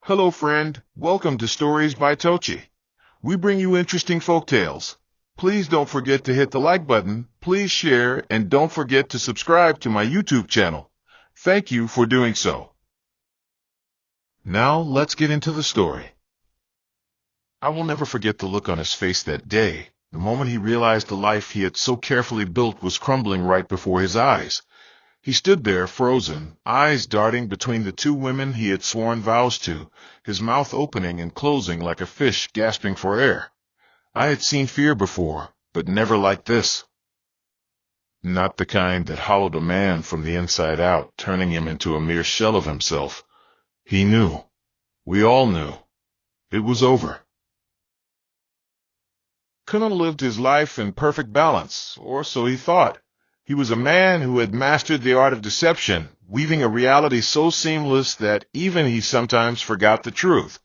Hello friend, welcome to Stories by Tocci. We bring you interesting folk tales. Please don't forget to hit the like button, please share, and don't forget to subscribe to my YouTube channel. Thank you for doing so. Now let's get into the story. I will never forget the look on his face that day, the moment he realized the life he had so carefully built was crumbling right before his eyes. He stood there, frozen, eyes darting between the two women he had sworn vows to, his mouth opening and closing like a fish gasping for air. I had seen fear before, but never like this. Not the kind that hollowed a man from the inside out, turning him into a mere shell of himself. He knew. We all knew. It was over. Kunal lived his life in perfect balance, or so he thought. He was a man who had mastered the art of deception, weaving a reality so seamless that even he sometimes forgot the truth.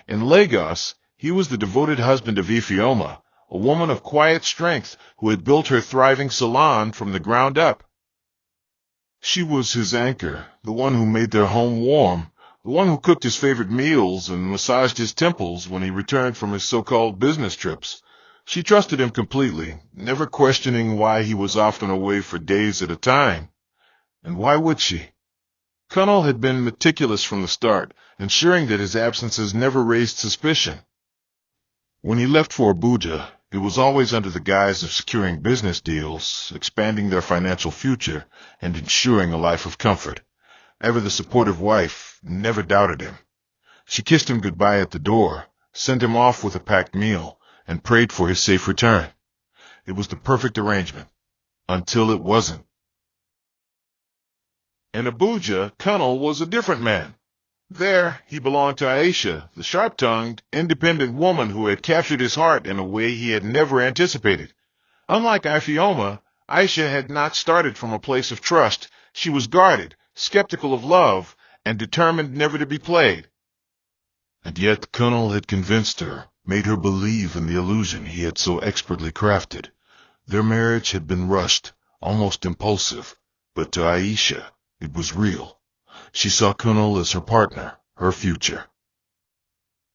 In Lagos, he was the devoted husband of Ifeoma, a woman of quiet strength who had built her thriving salon from the ground up. She was his anchor, the one who made their home warm, the one who cooked his favorite meals and massaged his temples when he returned from his so-called business trips. She trusted him completely, never questioning why he was often away for days at a time. And why would she? Kunal had been meticulous from the start, ensuring that his absences never raised suspicion. When he left for Abuja, it was always under the guise of securing business deals, expanding their financial future, and ensuring a life of comfort. Ever the supportive wife, never doubted him. She kissed him goodbye at the door, sent him off with a packed meal, and prayed for his safe return. It was the perfect arrangement. Until it wasn't. In Abuja, Kunal was a different man. There, he belonged to Aisha, the sharp-tongued, independent woman who had captured his heart in a way he had never anticipated. Unlike Ifeoma, Aisha had not started from a place of trust. She was guarded, skeptical of love, and determined never to be played. And yet Kunal had convinced her, made her believe in the illusion he had so expertly crafted. Their marriage had been rushed, almost impulsive, but to Aisha, it was real. She saw Kunal as her partner, her future.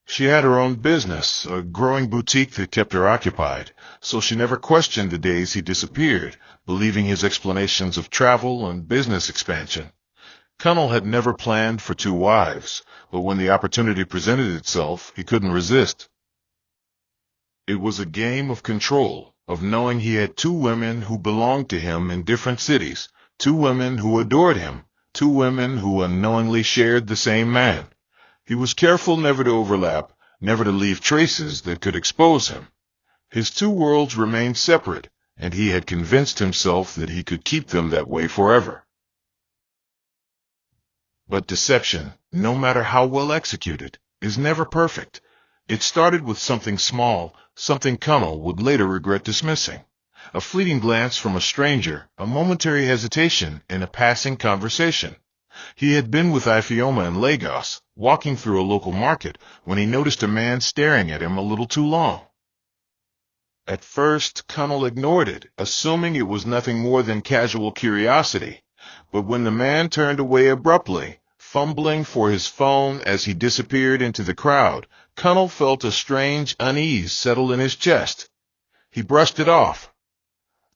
She had her own business, a growing boutique that kept her occupied, so she never questioned the days he disappeared, believing his explanations of travel and business expansion. Kunal had never planned for two wives, but when the opportunity presented itself, he couldn't resist. It was a game of control, of knowing he had two women who belonged to him in different cities, two women who adored him, two women who unknowingly shared the same man. He was careful never to overlap, never to leave traces that could expose him. His two worlds remained separate, and he had convinced himself that he could keep them that way forever. But deception, no matter how well executed, is never perfect. It started with something small, something Kunal would later regret dismissing. A fleeting glance from a stranger, a momentary hesitation in a passing conversation. He had been with Ifeoma in Lagos, walking through a local market, when he noticed a man staring at him a little too long. At first, Kunal ignored it, assuming it was nothing more than casual curiosity. But when the man turned away abruptly, fumbling for his phone as he disappeared into the crowd, Kunal felt a strange unease settle in his chest. He brushed it off.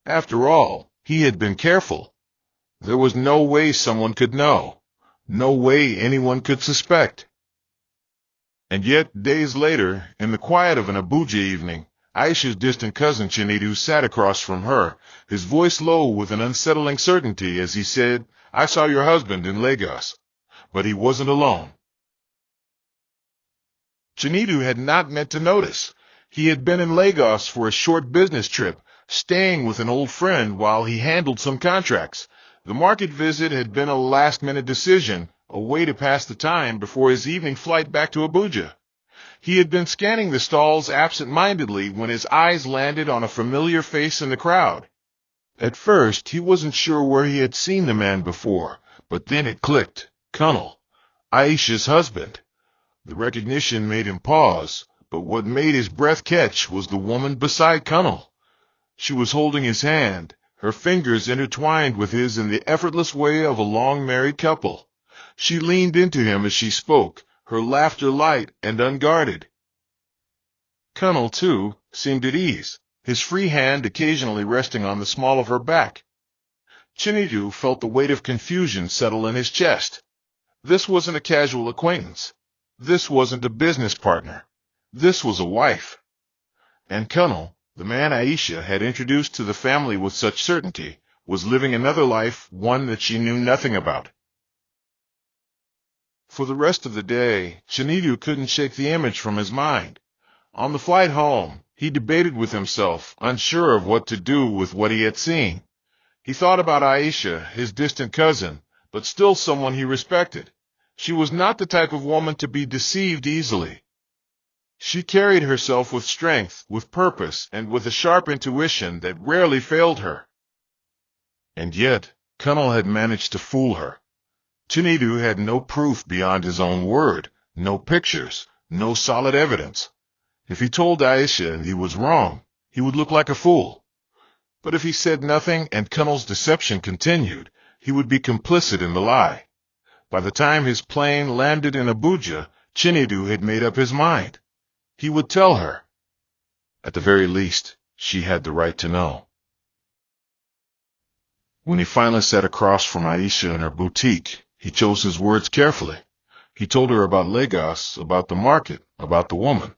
After all, he had been careful. There was no way someone could know. No way anyone could suspect. And yet, days later, in the quiet of an Abuja evening, Aisha's distant cousin Chinedu sat across from her, his voice low with an unsettling certainty as he said, "I saw your husband in Lagos." But he wasn't alone. Chinedu had not meant to notice. He had been in Lagos for a short business trip, staying with an old friend while he handled some contracts. The market visit had been a last-minute decision, a way to pass the time before his evening flight back to Abuja. He had been scanning the stalls absent-mindedly when his eyes landed on a familiar face in the crowd. At first, he wasn't sure where he had seen the man before, but then it clicked. Kunal, Aisha's husband. The recognition made him pause, but what made his breath catch was the woman beside Kunal. She was holding his hand, her fingers intertwined with his in the effortless way of a long-married couple. She leaned into him as she spoke, her laughter light and unguarded. Colonel, too, seemed at ease, his free hand occasionally resting on the small of her back. Chinnidu felt the weight of confusion settle in his chest. This wasn't a casual acquaintance. This wasn't a business partner. This was a wife. And Colonel, the man Aisha had introduced to the family with such certainty, was living another life, one that she knew nothing about. For the rest of the day, Chinnidu couldn't shake the image from his mind. On the flight home, he debated with himself, unsure of what to do with what he had seen. He thought about Aisha, his distant cousin, but still someone he respected. She was not the type of woman to be deceived easily. She carried herself with strength, with purpose, and with a sharp intuition that rarely failed her. And yet, Colonel had managed to fool her. Chinnidu had no proof beyond his own word, no pictures, no solid evidence. If he told Aisha he was wrong, he would look like a fool. But if he said nothing and Colonel's deception continued, he would be complicit in the lie. By the time his plane landed in Abuja, Chinnidu had made up his mind. He would tell her. At the very least, she had the right to know. When he finally sat across from Aisha in her boutique, he chose his words carefully. He told her about Lagos, about the market, about the woman.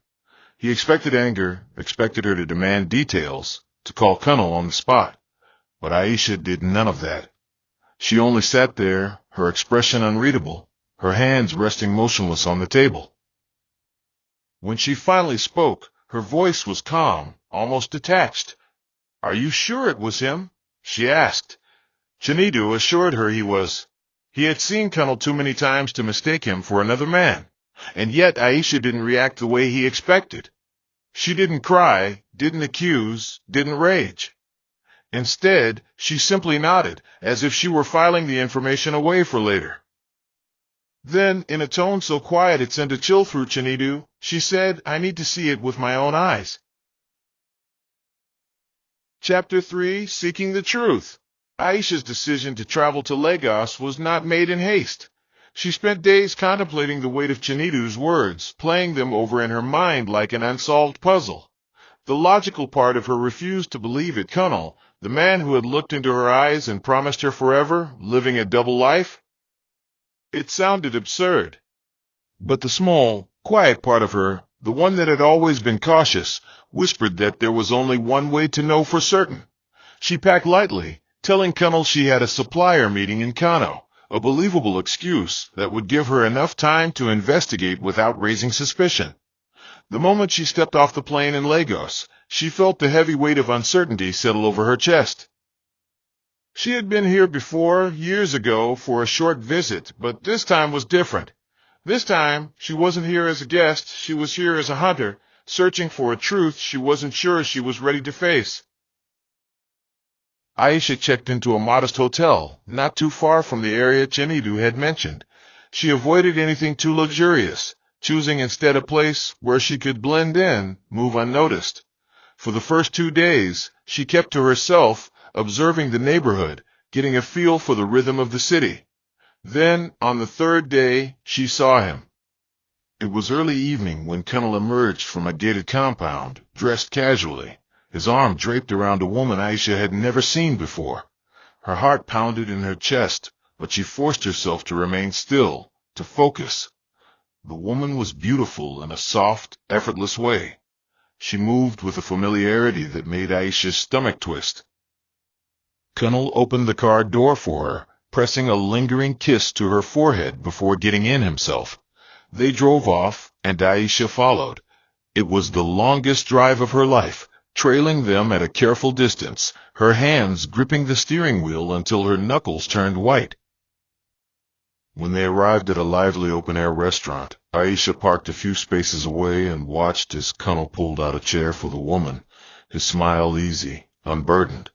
He expected anger, expected her to demand details, to call Colonel on the spot. But Aisha did none of that. She only sat there, her expression unreadable, her hands resting motionless on the table. When she finally spoke, her voice was calm, almost detached. "Are you sure it was him?" she asked. Chinnidu assured her he was. He had seen Colonel too many times to mistake him for another man. And yet Aisha didn't react the way he expected. She didn't cry, didn't accuse, didn't rage. Instead, she simply nodded, as if she were filing the information away for later. Then, in a tone so quiet it sent a chill through Chinnidu, she said, "I need to see it with my own eyes." Chapter 3, Seeking the Truth. Aisha's decision to travel to Lagos was not made in haste. She spent days contemplating the weight of Chinnidu's words, playing them over in her mind like an unsolved puzzle. The logical part of her refused to believe it. Colonel, the man who had looked into her eyes and promised her forever, living a double life? It sounded absurd. But the small, quiet part of her, the one that had always been cautious, whispered that there was only one way to know for certain. She packed lightly, telling Colonel she had a supplier meeting in Kano, a believable excuse that would give her enough time to investigate without raising suspicion. The moment she stepped off the plane in Lagos, she felt the heavy weight of uncertainty settle over her chest. She had been here before, years ago, for a short visit, but this time was different. This time, she wasn't here as a guest, she was here as a hunter, searching for a truth she wasn't sure she was ready to face. Aisha checked into a modest hotel, not too far from the area Chinnidu had mentioned. She avoided anything too luxurious, choosing instead a place where she could blend in, move unnoticed. For the first 2 days, she kept to herself, observing the neighborhood, getting a feel for the rhythm of the city. Then, on the 3rd day, she saw him. It was early evening when Colonel emerged from a gated compound, dressed casually, his arm draped around a woman Aisha had never seen before. Her heart pounded in her chest, but she forced herself to remain still, to focus. The woman was beautiful in a soft, effortless way. She moved with a familiarity that made Aisha's stomach twist. Colonel opened the car door for her, pressing a lingering kiss to her forehead before getting in himself. They drove off, and Aisha followed. It was the longest drive of her life, trailing them at a careful distance, her hands gripping the steering wheel until her knuckles turned white. When they arrived at a lively open-air restaurant, Aisha parked a few spaces away and watched as Colonel pulled out a chair for the woman, his smile easy, unburdened.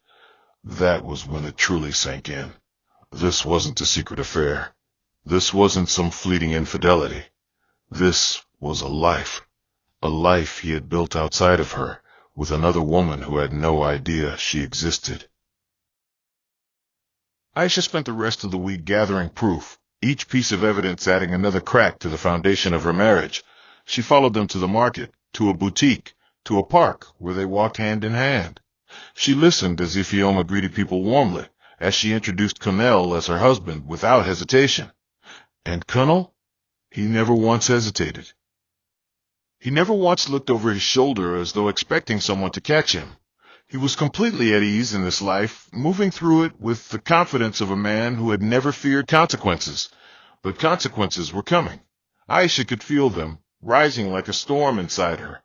That was when it truly sank in. This wasn't a secret affair. This wasn't some fleeting infidelity. This was a life he had built outside of her, with another woman who had no idea she existed. Aisha spent the rest of the week gathering proof, each piece of evidence adding another crack to the foundation of her marriage. She followed them to the market, to a boutique, to a park where they walked hand in hand. She listened as Ifeoma greeted people warmly, as she introduced Colonel as her husband without hesitation. And Colonel? He never once hesitated. He never once looked over his shoulder as though expecting someone to catch him. He was completely at ease in this life, moving through it with the confidence of a man who had never feared consequences. But consequences were coming. Aisha could feel them, rising like a storm inside her.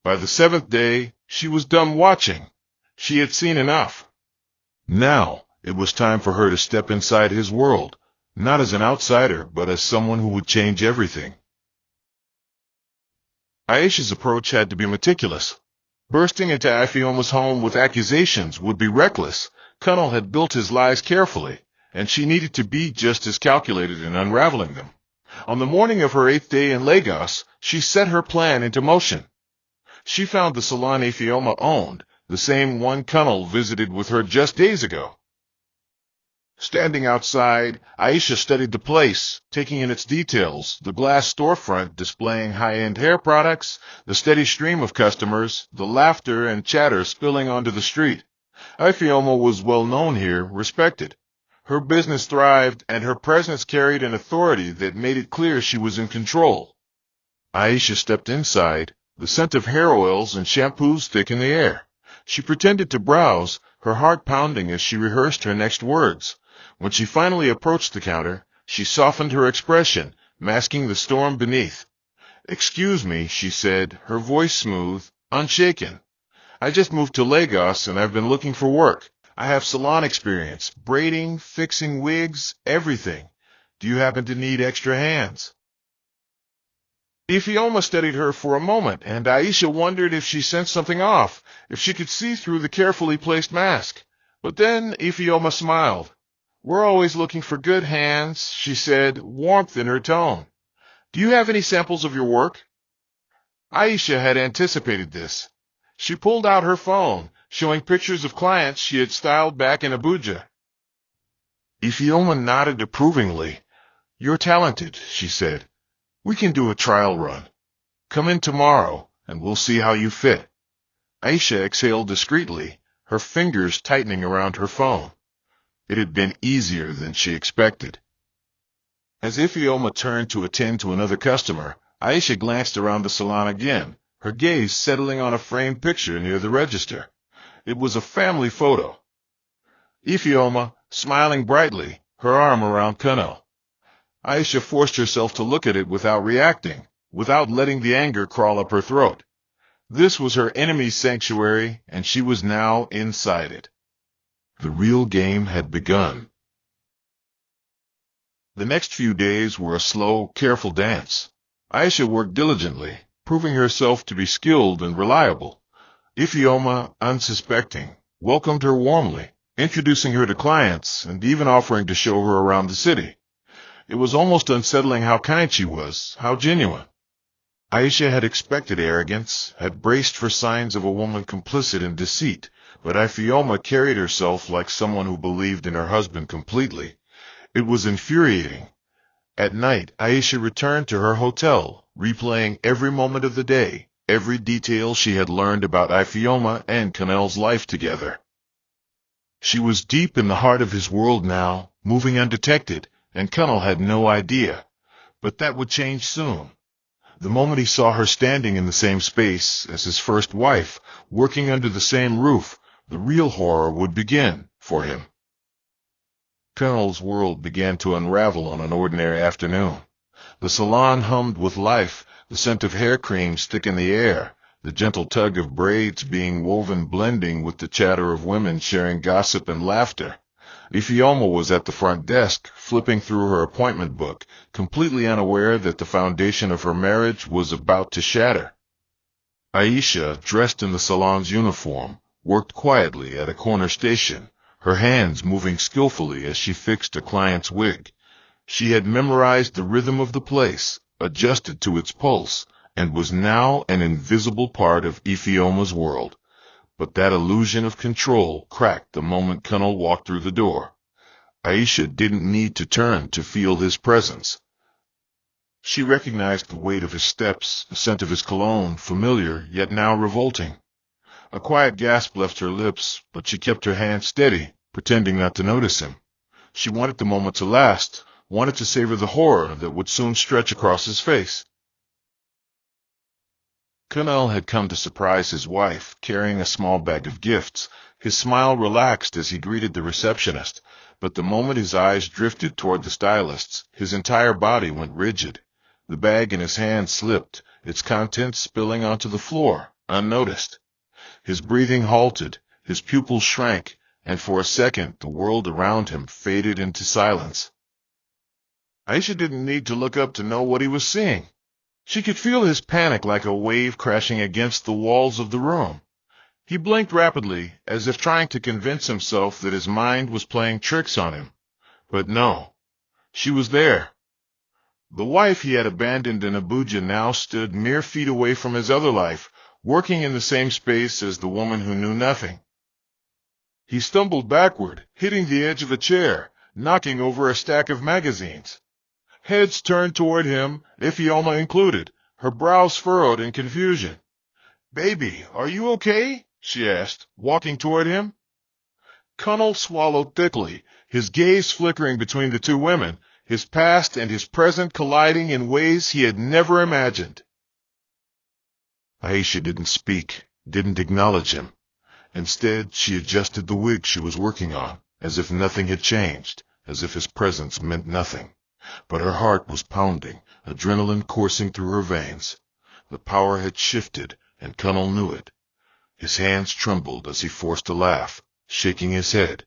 By the seventh day, she was done watching. She had seen enough. Now, it was time for her to step inside his world, not as an outsider, but as someone who would change everything. Aisha's approach had to be meticulous. Bursting into Ifeoma's home with accusations would be reckless. Colonel had built his lies carefully, and she needed to be just as calculated in unraveling them. On the morning of her 8th day in Lagos, she set her plan into motion. She found the salon Ifeoma owned, the same one Colonel visited with her just days ago. Standing outside, Aisha studied the place, taking in its details, the glass storefront displaying high-end hair products, the steady stream of customers, the laughter and chatter spilling onto the street. Ifeoma was well known here, respected. Her business thrived, and her presence carried an authority that made it clear she was in control. Aisha stepped inside, the scent of hair oils and shampoos thick in the air. She pretended to browse, her heart pounding as she rehearsed her next words. When she finally approached the counter, she softened her expression, masking the storm beneath. "Excuse me," she said, her voice smooth, unshaken. "I just moved to Lagos and I've been looking for work. I have salon experience, braiding, fixing wigs, everything. Do you happen to need extra hands?" Ifeoma studied her for a moment, and Aisha wondered if she sensed something off, if she could see through the carefully placed mask. But then Ifeoma smiled. "We're always looking for good hands," she said, warmth in her tone. "Do you have any samples of your work?" Aisha had anticipated this. She pulled out her phone, showing pictures of clients she had styled back in Abuja. Ifeoma nodded approvingly. "You're talented," she said. "We can do a trial run. Come in tomorrow, and we'll see how you fit." Aisha exhaled discreetly, her fingers tightening around her phone. It had been easier than she expected. As Ifeoma turned to attend to another customer, Aisha glanced around the salon again, her gaze settling on a framed picture near the register. It was a family photo. Ifeoma, smiling brightly, her arm around Colonel. Aisha forced herself to look at it without reacting, without letting the anger crawl up her throat. This was her enemy's sanctuary, and she was now inside it. The real game had begun. The next few days were a slow, careful dance. Aisha worked diligently, proving herself to be skilled and reliable. Ifeoma, unsuspecting, welcomed her warmly, introducing her to clients and even offering to show her around the city. It was almost unsettling how kind she was, how genuine. Aisha had expected arrogance, had braced for signs of a woman complicit in deceit, but Ifeoma carried herself like someone who believed in her husband completely. It was infuriating. At night, Aisha returned to her hotel, replaying every moment of the day, every detail she had learned about Ifeoma and Colonel's life together. She was deep in the heart of his world now, moving undetected, and Colonel had no idea. But that would change soon. The moment he saw her standing in the same space as his first wife, working under the same roof, the real horror would begin for him. Colonel's world began to unravel on an ordinary afternoon. The salon hummed with life, the scent of hair creams thick in the air, the gentle tug of braids being woven blending with the chatter of women sharing gossip and laughter. Ifeoma was at the front desk, flipping through her appointment book, completely unaware that the foundation of her marriage was about to shatter. Aisha, dressed in the salon's uniform, worked quietly at a corner station, her hands moving skillfully as she fixed a client's wig. She had memorized the rhythm of the place, adjusted to its pulse, and was now an invisible part of Ifeoma's world. But that illusion of control cracked the moment Colonel walked through the door. Aisha didn't need to turn to feel his presence. She recognized the weight of his steps, the scent of his cologne, familiar, yet now revolting. A quiet gasp left her lips, but she kept her hand steady, pretending not to notice him. She wanted the moment to last, wanted to savor the horror that would soon stretch across his face. Kunal had come to surprise his wife, carrying a small bag of gifts. His smile relaxed as he greeted the receptionist, but the moment his eyes drifted toward the stylists, his entire body went rigid. The bag in his hand slipped, its contents spilling onto the floor, unnoticed. His breathing halted, his pupils shrank, and for a second the world around him faded into silence. Aisha didn't need to look up to know what he was seeing. She could feel his panic like a wave crashing against the walls of the room. He blinked rapidly, as if trying to convince himself that his mind was playing tricks on him. But no, she was there. The wife he had abandoned in Abuja now stood mere feet away from his other life, working in the same space as the woman who knew nothing. He stumbled backward, hitting the edge of a chair, knocking over a stack of magazines. Heads turned toward him, Ifeoma included, her brows furrowed in confusion. "Baby, are you okay?" she asked, walking toward him. Kunal swallowed thickly, his gaze flickering between the two women, his past and his present colliding in ways he had never imagined. Aisha didn't speak, didn't acknowledge him. Instead, she adjusted the wig she was working on, as if nothing had changed, as if his presence meant nothing. But her heart was pounding, adrenaline coursing through her veins. The power had shifted, and Kunal knew it. His hands trembled as he forced a laugh, shaking his head.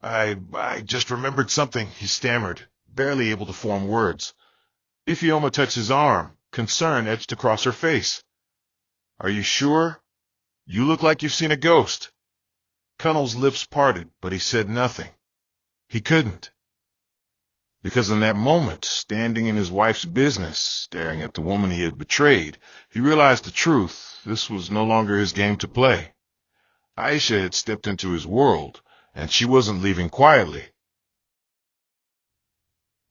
I just remembered something," he stammered, barely able to form words. Ifeoma touched his arm, concern etched across her face. "Are you sure? You look like you've seen a ghost." Kunal's lips parted, but he said nothing. He couldn't. Because in that moment, standing in his wife's business, staring at the woman he had betrayed, he realized the truth. This was no longer his game to play. Aisha had stepped into his world, and she wasn't leaving quietly.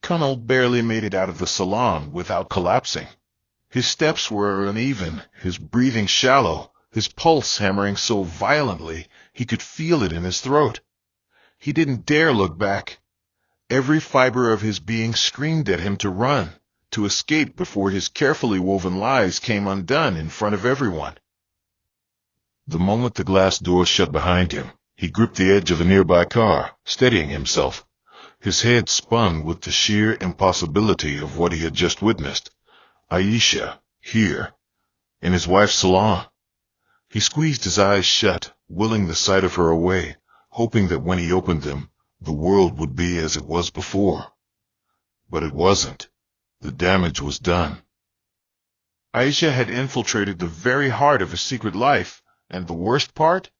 Kunal barely made it out of the salon without collapsing. His steps were uneven, his breathing shallow, his pulse hammering so violently he could feel it in his throat. He didn't dare look back. Every fiber of his being screamed at him to run, to escape before his carefully woven lies came undone in front of everyone. The moment the glass door shut behind him, he gripped the edge of a nearby car, steadying himself. His head spun with the sheer impossibility of what he had just witnessed. Aisha, here, in his wife's salon. He squeezed his eyes shut, willing the sight of her away, hoping that when he opened them, the world would be as it was before. But it wasn't. The damage was done. Aisha had infiltrated the very heart of his secret life, and the worst part?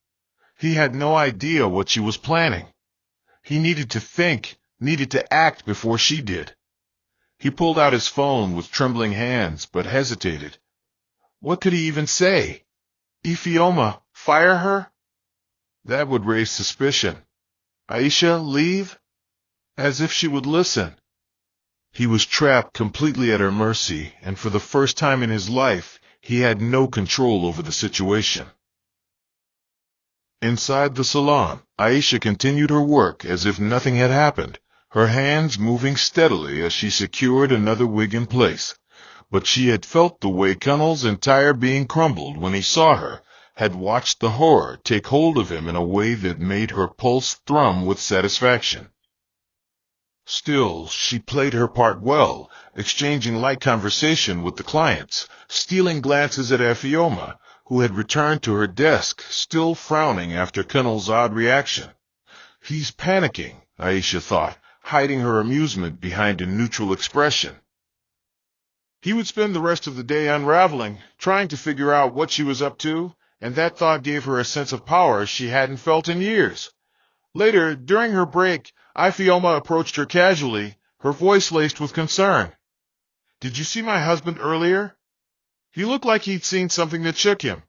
He had no idea what she was planning. He needed to think, needed to act before she did. He pulled out his phone with trembling hands, but hesitated. What could he even say? Ifeoma, fire her? That would raise suspicion. Aisha, leave? As if she would listen. He was trapped completely at her mercy, and for the first time in his life, he had no control over the situation. Inside the salon, Aisha continued her work as if nothing had happened, her hands moving steadily as she secured another wig in place. But she had felt the way Kunal's entire being crumbled when he saw her, had watched the horror take hold of him in a way that made her pulse thrum with satisfaction. Still, she played her part well, exchanging light conversation with the clients, stealing glances at Ifeoma, who had returned to her desk, still frowning after Kunal's odd reaction. He's panicking, Aisha thought, hiding her amusement behind a neutral expression. He would spend the rest of the day unraveling, trying to figure out what she was up to, and that thought gave her a sense of power she hadn't felt in years. Later, during her break, Ifeoma approached her casually, her voice laced with concern. "Did you see my husband earlier? He looked like he'd seen something that shook him."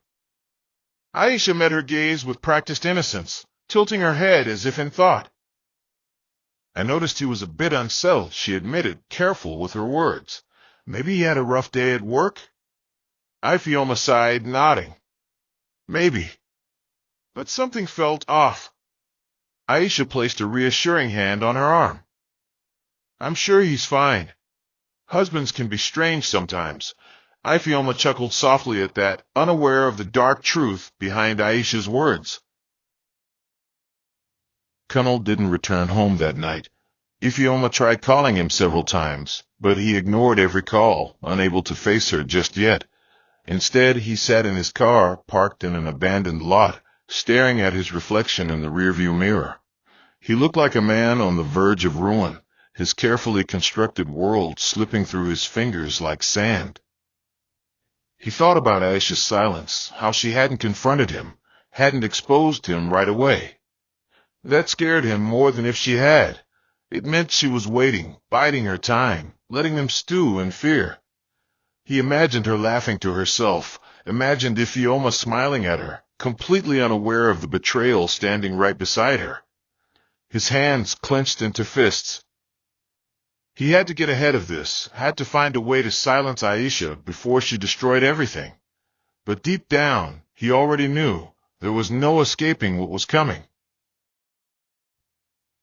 Aisha met her gaze with practiced innocence, tilting her head as if in thought. I noticed he was a bit unsettled, she admitted, careful with her words. Maybe he had a rough day at work? Ifeoma sighed, nodding. Maybe. But something felt off. Aisha placed a reassuring hand on her arm. I'm sure he's fine. Husbands can be strange sometimes. Ifeoma chuckled softly at that, unaware of the dark truth behind Aisha's words. Colonel didn't return home that night. Ifeoma tried calling him several times, but he ignored every call, unable to face her just yet. Instead, he sat in his car, parked in an abandoned lot, staring at his reflection in the rearview mirror. He looked like a man on the verge of ruin, his carefully constructed world slipping through his fingers like sand. He thought about Aisha's silence, how she hadn't confronted him, hadn't exposed him right away. That scared him more than if she had. It meant she was waiting, biding her time, letting them stew in fear. He imagined her laughing to herself, imagined Ifeoma smiling at her, completely unaware of the betrayal standing right beside her. His hands clenched into fists. He had to get ahead of this, had to find a way to silence Aisha before she destroyed everything. But deep down, he already knew there was no escaping what was coming.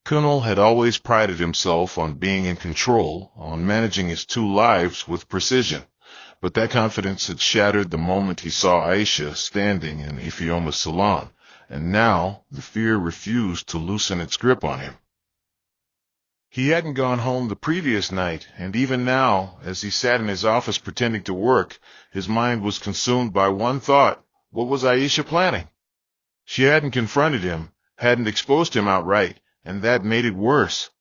Kunal had always prided himself on being in control, on managing his two lives with precision. But that confidence had shattered the moment he saw Aisha standing in Ifeoma's salon, and now the fear refused to loosen its grip on him. He hadn't gone home the previous night, and even now, as he sat in his office pretending to work, his mind was consumed by one thought. What was Aisha planning? She hadn't confronted him, hadn't exposed him outright, and that made it worse.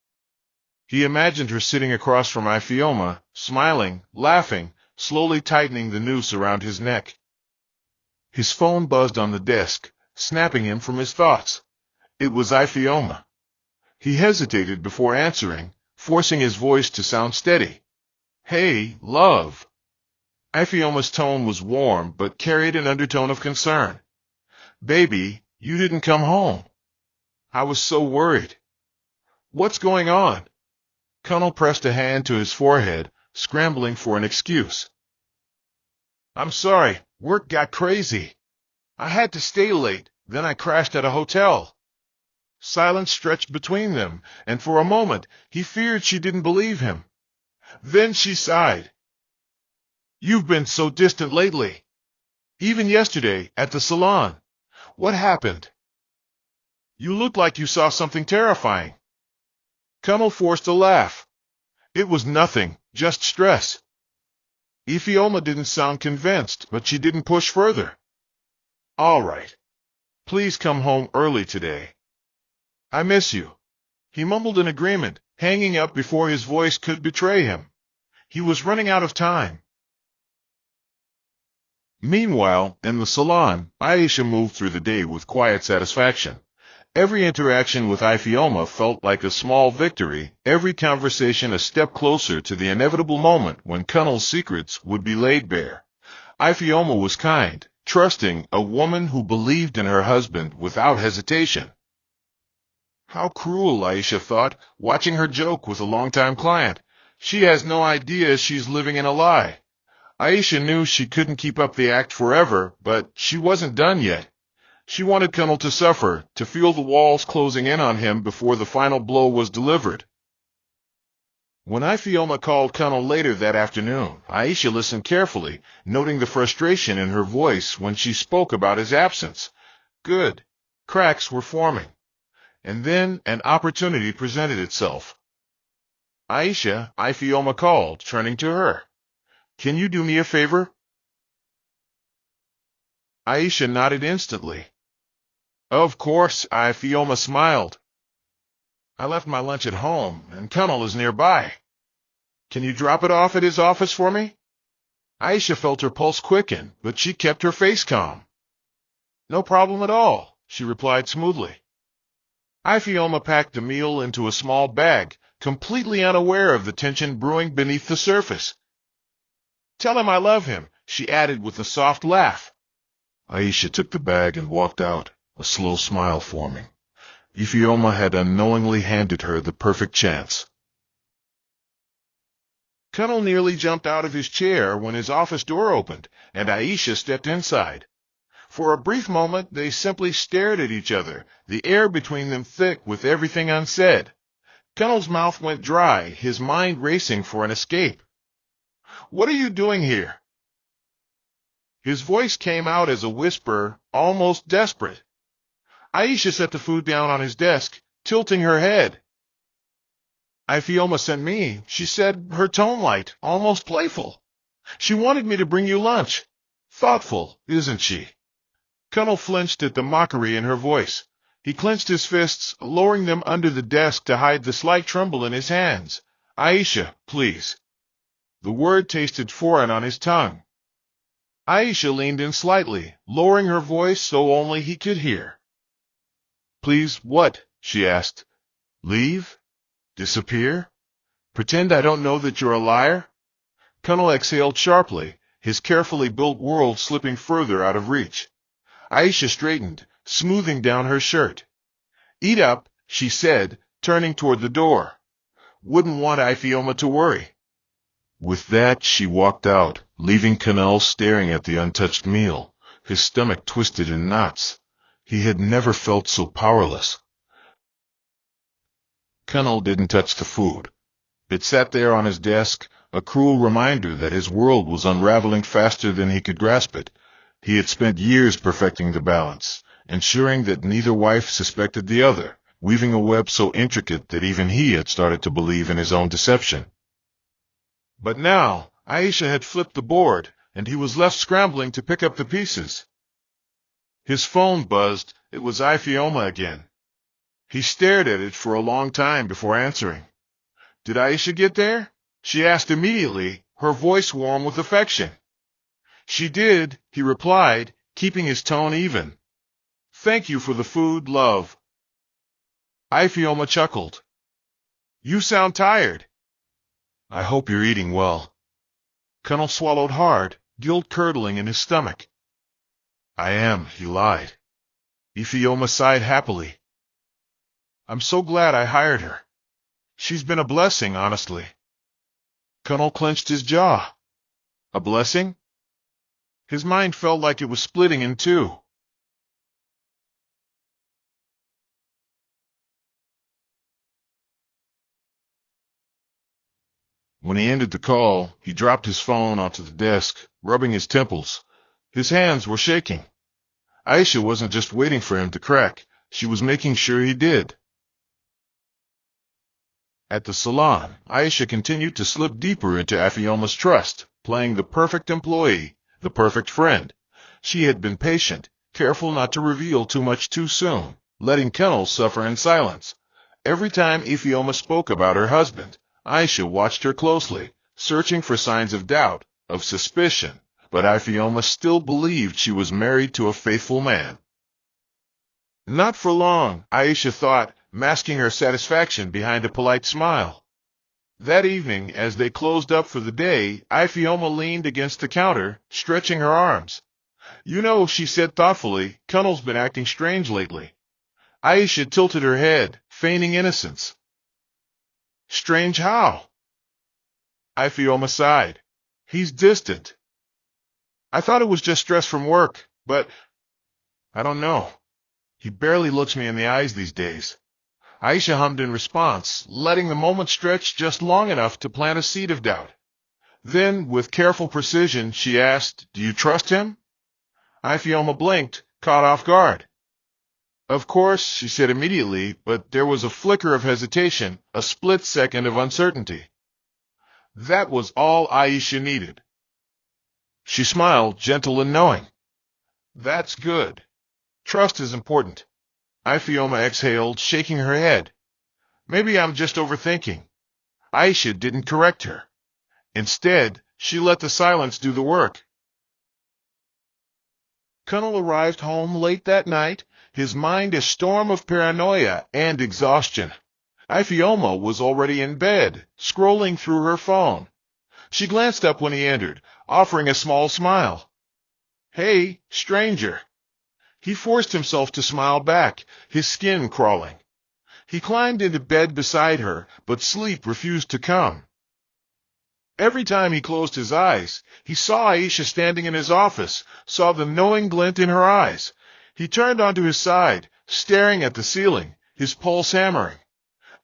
He imagined her sitting across from Ifeoma, smiling, laughing, slowly tightening the noose around his neck. His phone buzzed on the desk, snapping him from his thoughts. It was Ifeoma. He hesitated before answering, forcing his voice to sound steady. Hey, love. Ifeoma's tone was warm, but carried an undertone of concern. Baby, you didn't come home. I was so worried. What's going on? Colonel pressed a hand to his forehead, scrambling for an excuse. I'm sorry, work got crazy. I had to stay late, then I crashed at a hotel. Silence stretched between them, and for a moment he feared she didn't believe him. Then she sighed. You've been so distant lately. Even yesterday, at the salon. What happened? You looked like you saw something terrifying. Colonel forced a laugh. It was nothing, just stress. Ifeoma didn't sound convinced, but she didn't push further. All right. Please come home early today. I miss you. He mumbled an agreement, hanging up before his voice could betray him. He was running out of time. Meanwhile, in the salon, Aisha moved through the day with quiet satisfaction. Every interaction with Ifeoma felt like a small victory, every conversation a step closer to the inevitable moment when Kunal's secrets would be laid bare. Ifeoma was kind, trusting, a woman who believed in her husband without hesitation. How cruel, Aisha thought, watching her joke with a longtime client. She has no idea she's living in a lie. Aisha knew she couldn't keep up the act forever, but she wasn't done yet. She wanted Kunal to suffer, to feel the walls closing in on him before the final blow was delivered. When Ifeoma called Kunal later that afternoon, Aisha listened carefully, noting the frustration in her voice when she spoke about his absence. Good. Cracks were forming. And then an opportunity presented itself. Aisha, Ifeoma called, turning to her. Can you do me a favor? Aisha nodded instantly. Of course, Ifeoma smiled. I left my lunch at home, and Kunal is nearby. Can you drop it off at his office for me? Aisha felt her pulse quicken, but she kept her face calm. No problem at all, she replied smoothly. Ifeoma packed the meal into a small bag, completely unaware of the tension brewing beneath the surface. Tell him I love him, she added with a soft laugh. Aisha took the bag and walked out, a slow smile forming. Ifeoma had unknowingly handed her the perfect chance. Colonel nearly jumped out of his chair when his office door opened, and Aisha stepped inside. For a brief moment, they simply stared at each other, the air between them thick with everything unsaid. Colonel's mouth went dry, his mind racing for an escape. "What are you doing here?" His voice came out as a whisper, almost desperate. Aisha set the food down on his desk, tilting her head. "Ifeoma sent me," she said, her tone light, almost playful. "She wanted me to bring you lunch. Thoughtful, isn't she?" Colonel flinched at the mockery in her voice. He clenched his fists, lowering them under the desk to hide the slight tremble in his hands. "Aisha, please." The word tasted foreign on his tongue. Aisha leaned in slightly, lowering her voice so only he could hear. "Please, what?" she asked. "Leave? Disappear? Pretend I don't know that you're a liar?" Colonel exhaled sharply, his carefully built world slipping further out of reach. Aisha straightened, smoothing down her shirt. "Eat up," she said, turning toward the door. "Wouldn't want Ifeoma to worry." With that, she walked out, leaving Colonel staring at the untouched meal, his stomach twisted in knots. He had never felt so powerless. Colonel didn't touch the food. It sat there on his desk, a cruel reminder that his world was unraveling faster than he could grasp it. He had spent years perfecting the balance, ensuring that neither wife suspected the other, weaving a web so intricate that even he had started to believe in his own deception. But now, Aisha had flipped the board, and he was left scrambling to pick up the pieces. His phone buzzed. It was Ifeoma again. He stared at it for a long time before answering. "Did Aisha get there?" she asked immediately, her voice warm with affection. "She did," he replied, keeping his tone even. "Thank you for the food, love." Ifeoma chuckled. "You sound tired." "I hope you're eating well." Colonel swallowed hard, guilt curdling in his stomach. "I am," he lied. Ifeoma sighed happily. "I'm so glad I hired her. She's been a blessing, honestly." Colonel clenched his jaw. A blessing? His mind felt like it was splitting in two. When he ended the call, he dropped his phone onto the desk, rubbing his temples. His hands were shaking. Aisha wasn't just waiting for him to crack. She was making sure he did. At the salon, Aisha continued to slip deeper into Ifeoma's trust, playing the perfect employee, the perfect friend. She had been patient, careful not to reveal too much too soon, letting Colonel suffer in silence. Every time Ifeoma spoke about her husband, Aisha watched her closely, searching for signs of doubt, of suspicion, but Ifeoma still believed she was married to a faithful man. Not for long, Aisha thought, masking her satisfaction behind a polite smile. That evening, as they closed up for the day, Ifeoma leaned against the counter, stretching her arms. "You know," she said thoughtfully, "Colonel's been acting strange lately." Aisha tilted her head, feigning innocence. "Strange how?" Ifeoma sighed. "He's distant. I thought it was just stress from work, but I don't know. He barely looks me in the eyes these days." Aisha hummed in response, letting the moment stretch just long enough to plant a seed of doubt. Then, with careful precision, she asked, "Do you trust him?" Ifeoma blinked, caught off guard. "Of course," she said immediately, but there was a flicker of hesitation, a split second of uncertainty. That was all Aisha needed. She smiled, gentle and knowing. "That's good. Trust is important." Ifeoma exhaled, shaking her head. "Maybe I'm just overthinking." Aisha didn't correct her. Instead, she let the silence do the work. Colonel arrived home late that night, his mind a storm of paranoia and exhaustion. Ifeoma was already in bed, scrolling through her phone. She glanced up when he entered, offering a small smile. "Hey, stranger." He forced himself to smile back, his skin crawling. He climbed into bed beside her, but sleep refused to come. Every time he closed his eyes, he saw Aisha standing in his office, saw the knowing glint in her eyes. He turned onto his side, staring at the ceiling, his pulse hammering.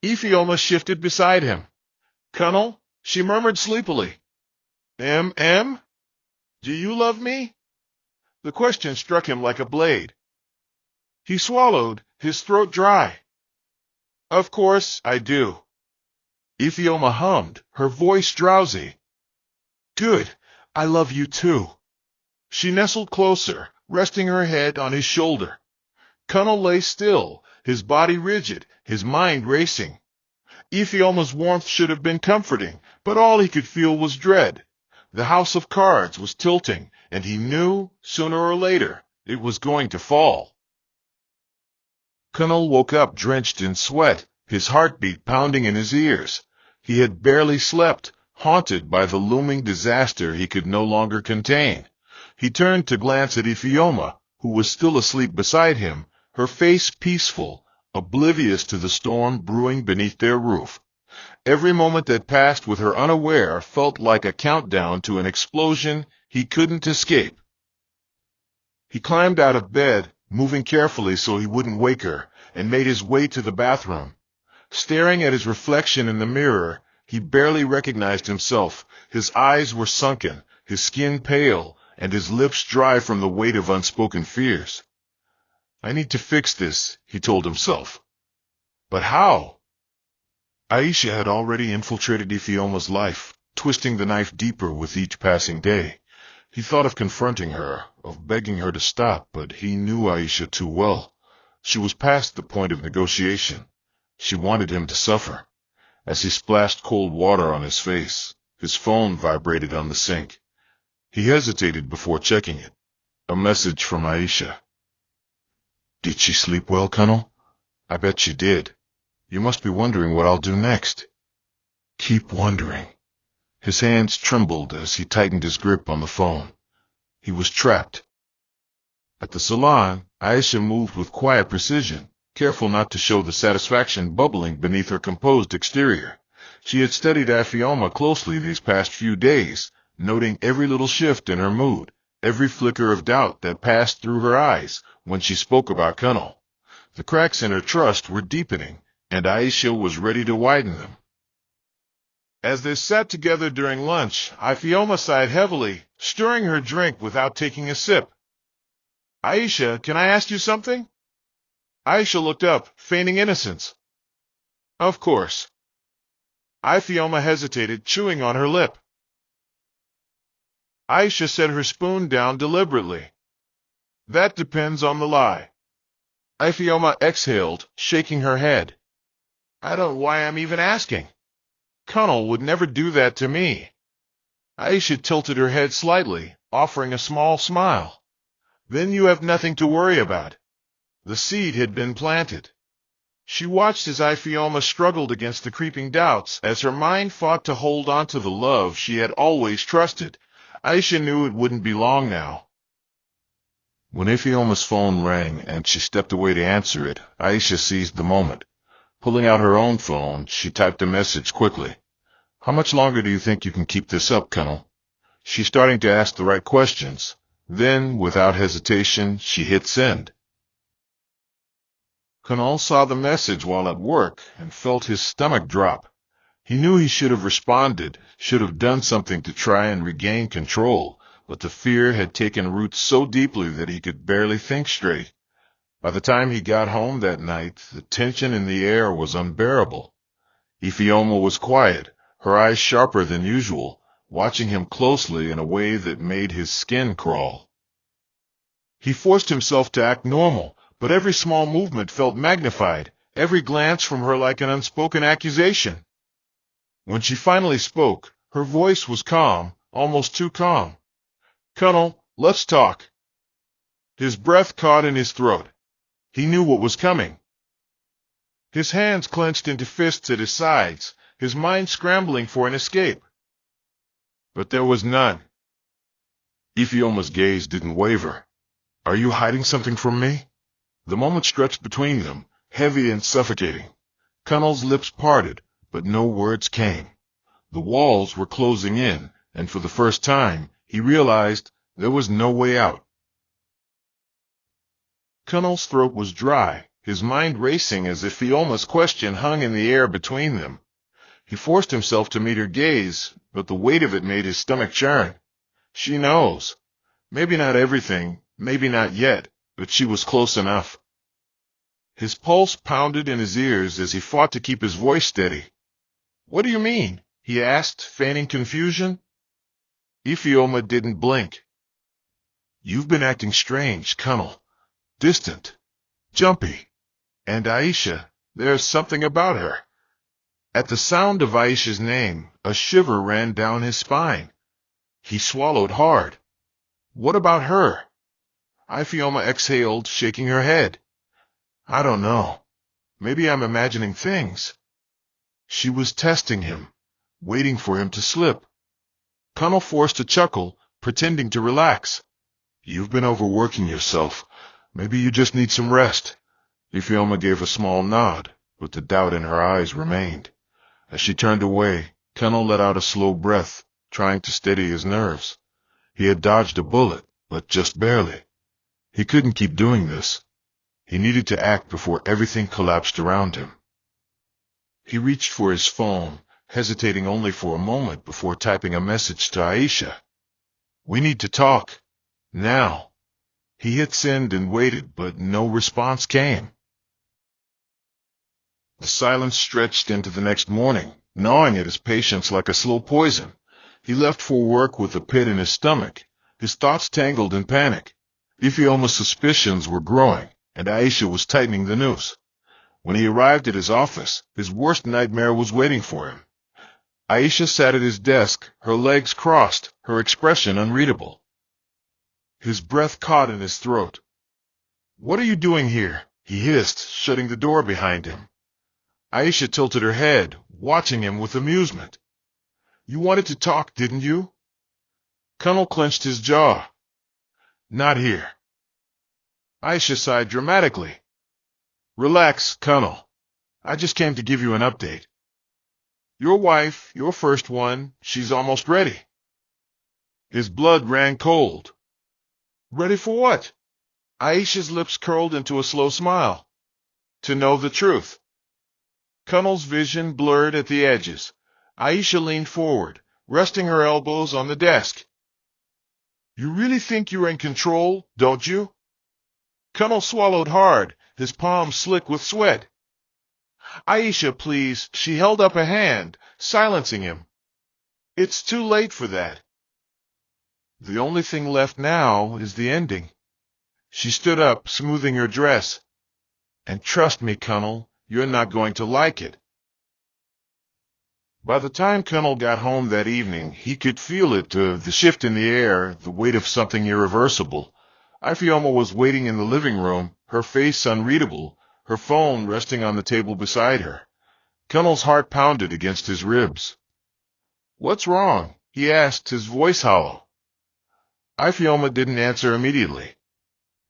Ifeoma shifted beside him. "Colonel," she murmured sleepily. "M.M.? Do you love me?" The question struck him like a blade. He swallowed, his throat dry. "Of course I do." Ifeoma hummed, her voice drowsy. "Good. I love you too." She nestled closer, resting her head on his shoulder. Colonel lay still, his body rigid, his mind racing. Ifeoma's warmth should have been comforting, but all he could feel was dread. The house of cards was tilting, and he knew, sooner or later, it was going to fall. Colonel woke up drenched in sweat, his heartbeat pounding in his ears. He had barely slept, haunted by the looming disaster he could no longer contain. He turned to glance at Ifeoma, who was still asleep beside him, her face peaceful, oblivious to the storm brewing beneath their roof. Every moment that passed with her unaware felt like a countdown to an explosion he couldn't escape. He climbed out of bed, moving carefully so he wouldn't wake her, and made his way to the bathroom. Staring at his reflection in the mirror, he barely recognized himself. His eyes were sunken, his skin pale, and his lips dry from the weight of unspoken fears. "I need to fix this," he told himself. But how? Aisha had already infiltrated Ifeoma's life, twisting the knife deeper with each passing day. He thought of confronting her, of begging her to stop, but he knew Aisha too well. She was past the point of negotiation. She wanted him to suffer. As he splashed cold water on his face, his phone vibrated on the sink. He hesitated before checking it. A message from Aisha. "Did she sleep well, Colonel? I bet she did. You must be wondering what I'll do next." "Keep wondering." His hands trembled as he tightened his grip on the phone. He was trapped. At the salon, Aisha moved with quiet precision, careful not to show the satisfaction bubbling beneath her composed exterior. She had studied Ifeoma closely these past few days, noting every little shift in her mood, every flicker of doubt that passed through her eyes when she spoke about Colonel. The cracks in her trust were deepening, and Aisha was ready to widen them. As they sat together during lunch, Ifeoma sighed heavily, stirring her drink without taking a sip. "Aisha, can I ask you something?" Aisha looked up, feigning innocence. "Of course." Ifeoma hesitated, chewing on her lip. Aisha set her spoon down deliberately. "That depends on the lie." Ifeoma exhaled, shaking her head. "I don't know why I'm even asking. Colonel would never do that to me." Aisha tilted her head slightly, offering a small smile. "Then you have nothing to worry about." The seed had been planted. She watched as Ifeoma struggled against the creeping doubts, as her mind fought to hold on to the love she had always trusted. Aisha knew it wouldn't be long now. When Ifeoma's phone rang and she stepped away to answer it, Aisha seized the moment. Pulling out her own phone, she typed a message quickly. "How much longer do you think you can keep this up, Colonel?" She's starting to ask the right questions. Then, without hesitation, she hit send. Colonel saw the message while at work and felt his stomach drop. He knew he should have responded, should have done something to try and regain control, but the fear had taken root so deeply that he could barely think straight. By the time he got home that night, the tension in the air was unbearable. Ifeoma was quiet, her eyes sharper than usual, watching him closely in a way that made his skin crawl. He forced himself to act normal, but every small movement felt magnified, every glance from her like an unspoken accusation. When she finally spoke, her voice was calm, almost too calm. "Colonel, let's talk." His breath caught in his throat. He knew what was coming. His hands clenched into fists at his sides, his mind scrambling for an escape. But there was none. Ifeoma's gaze didn't waver. "Are you hiding something from me?" The moment stretched between them, heavy and suffocating. Colonel's lips parted, but no words came. The walls were closing in, and for the first time, he realized there was no way out. Colonel's throat was dry, his mind racing as if Fioma's question hung in the air between them. He forced himself to meet her gaze, but the weight of it made his stomach churn. She knows. Maybe not everything, maybe not yet, but she was close enough. His pulse pounded in his ears as he fought to keep his voice steady. "What do you mean?" he asked, feigning confusion. Ifioma didn't blink. "You've been acting strange, Colonel. Distant. Jumpy. And Aisha, there's something about her." At the sound of Aisha's name, a shiver ran down his spine. He swallowed hard. "What about her?" Ifioma exhaled, shaking her head. "I don't know. Maybe I'm imagining things." She was testing him, waiting for him to slip. Colonel forced a chuckle, pretending to relax. "You've been overworking yourself. Maybe you just need some rest." Ifioma gave a small nod, but the doubt in her eyes remained. As she turned away, Colonel let out a slow breath, trying to steady his nerves. He had dodged a bullet, but just barely. He couldn't keep doing this. He needed to act before everything collapsed around him. He reached for his phone, hesitating only for a moment before typing a message to Aisha. "We need to talk. Now." He hit send and waited, but no response came. The silence stretched into the next morning, gnawing at his patience like a slow poison. He left for work with a pit in his stomach, his thoughts tangled in panic. Ifioma's suspicions were growing, and Aisha was tightening the noose. When he arrived at his office, his worst nightmare was waiting for him. Aisha sat at his desk, her legs crossed, her expression unreadable. His breath caught in his throat. "What are you doing here?" he hissed, shutting the door behind him. Aisha tilted her head, watching him with amusement. "You wanted to talk, didn't you?" Colonel clenched his jaw. "Not here." Aisha sighed dramatically. "Relax, Colonel. I just came to give you an update. Your wife, your first one, she's almost ready." His blood ran cold. "Ready for what?" Aisha's lips curled into a slow smile. "To know the truth." Colonel's vision blurred at the edges. Aisha leaned forward, resting her elbows on the desk. "You really think you're in control, don't you?" Colonel swallowed hard, his palms slick with sweat. "Aisha, please." She held up a hand, silencing him. "It's too late for that. The only thing left now is the ending." She stood up, smoothing her dress. "And trust me, Colonel, you're not going to like it." By the time Colonel got home that evening, he could feel it, the shift in the air, the weight of something irreversible. Ifioma was waiting in the living room, her face unreadable, her phone resting on the table beside her. Colonel's heart pounded against his ribs. "What's wrong?" he asked, his voice hollow. Ifioma didn't answer immediately.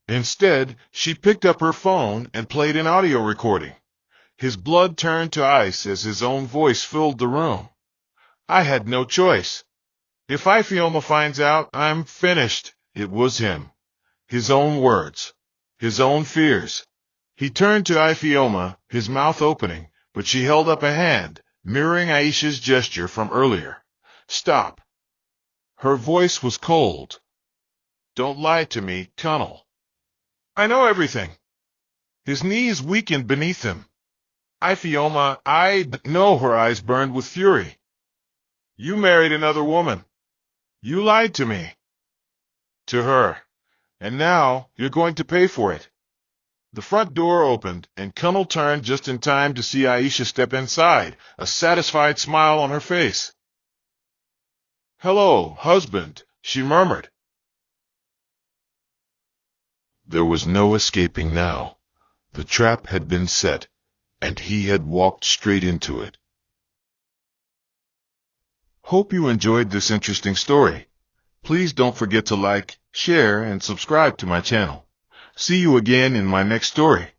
Instead, she picked up her phone and played an audio recording. His blood turned to ice as his own voice filled the room. "I had no choice. If Ifioma finds out, I'm finished." It was him. His own words. His own fears. He turned to Ifioma, his mouth opening, but she held up a hand, mirroring Aisha's gesture from earlier. "Stop." Her voice was cold. "Don't lie to me, Colonel. I know everything." His knees weakened beneath him. "Ifioma, I know." Her eyes burned with fury. "You married another woman. You lied to me." To her. "And now you're going to pay for it." The front door opened, and Colonel turned just in time to see Aisha step inside, a satisfied smile on her face. "Hello, husband," she murmured. There was no escaping now. The trap had been set, and he had walked straight into it. Hope you enjoyed this interesting story. Please don't forget to like, share, and subscribe to my channel. See you again in my next story.